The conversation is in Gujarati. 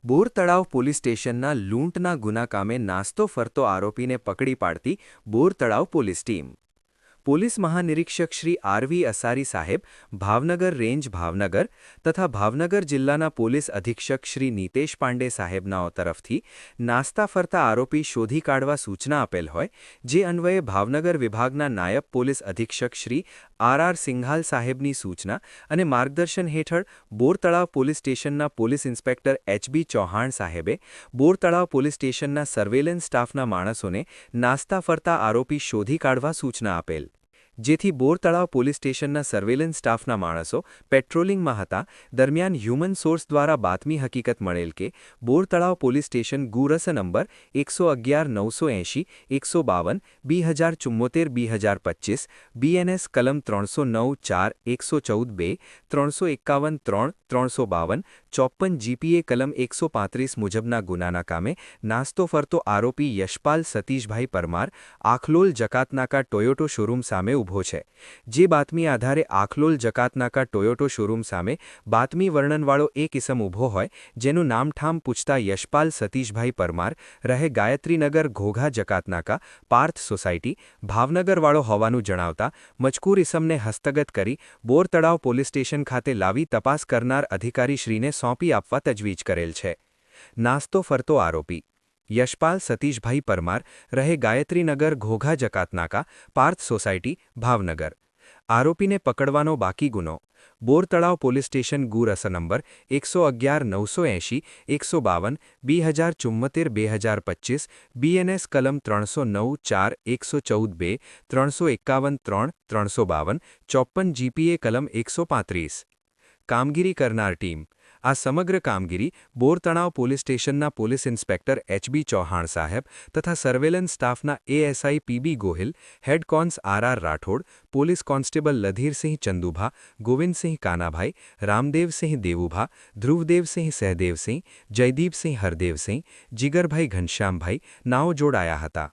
બોર તળાવ પોલીસ સ્ટેશનના લૂંટના ગુના કામે નાસ્તો ફરતો આરોપીને પકડી પાડતી Bor Talav police team. Police મહાનિરીક્ષક શ્રી આરવી અસારી સાહેબ, ભાવનગર રેન્જ ભાવનગર તથા ભાવનગર જિલ્લાના પોલીસ અધિક્ષક શ્રી નીતેશ પાંડે સાહેબનાઓ તરફથી નાસ્તા ફરતા આરોપી શોધી કાઢવા સૂચના આપેલ હોય, જે અન્વયે ભાવનગર વિભાગના નાયબ પોલીસ અધિક્ષક શ્રી આર સિંઘાલ સાહેબની સૂચના અને માર્ગદર્શન હેઠળ બોર તળાવ પોલીસ સ્ટેશનના પોલીસ ઇન્સ્પેક્ટર એચ.બી. ચૌહાણ સાહેબે બોર તળાવ પોલીસ સ્ટેશનના સર્વેલન્સ સ્ટાફના માણસોને નાસ્તા ફરતા આરોપી શોધી કાઢવા સૂચના આપેલ. જેથી બોર તળાવ પોલીસ સ્ટેશનના સર્વેલન્સ સ્ટાફના માણસો પેટ્રોલિંગમાં હતા દરમિયાન હ્યુમન સોર્સ દ્વારા બાતમી હકીકત મળેલ કે બોર Talav police station ગુરસ number 111 980 152 2074 2025 BNS કલમ 309 4 114 2 351 3 352 54 જીપીએ કલમ 135 મુજબના ગુનાના કામે નાસ્તો ફરતો આરોપી યશપાલ સતીશભાઈ પરમાર આખલોલ જકાતનાકા ટોયોટો શોરૂમ સામે ઉભો છે. જે બાતમી આધારે આખલોલ જકાતનાકા ટોયોટો શોરૂમ સામે બાતમી વર્ણનવાળો એક ઇસમ ઊભો હોય, જેનું નામઠામ પૂછતા યશપાલ સતીશભાઈ પરમાર રહે ગાયત્રીનગર ઘોઘા જકાતનાકા પાર્થ સોસાયટી ભાવનગરવાળો હોવાનું જણાવતા મજકૂર ઇસમને હસ્તગત કરી બોર તળાવ પોલીસ સ્ટેશન ખાતે લાવી તપાસ કરનાર અધિકારીશ્રીને સોંપી આપવા તજવીજ કરેલ છે. નાસ્તો ફરતો આરોપી યશપાલ સતીશભાઈ પરમાર રહે ગાયત્રીનગર ઘોઘા જકાતનાકા પાર્થ સોસાયટી ભાવનગર. આરોપીને પકડવાનો બાકી ગુનો બોર Talav police station ગુરસ number 111 980 152 2074 2025 BNS કલમ 309 4 114 2 351 3 352 54 જીપીએ કલમ 135. કામગીરી કરનાર ટીમ આ સમગ્ર કામગીરી બોર તળાવ પોલીસ સ્ટેશનના પોલીસ ઇન્સ્પેક્ટર એચ.બી. ચૌહાણ સાહેબ તથા સર્વેલન્સ સ્ટાફના ASI P B. Gohil, head cons R Rathod, police constable Ladhirsinh Chandubha, Govindsinh Kanabhai, Ramdevsinh Devubha, Dhruvdevsinh Sahdevsinh, Jaydipsinh Hardevsinh, Jigarbhai Ghanshyambhai નાઓ જોડાયા હતા.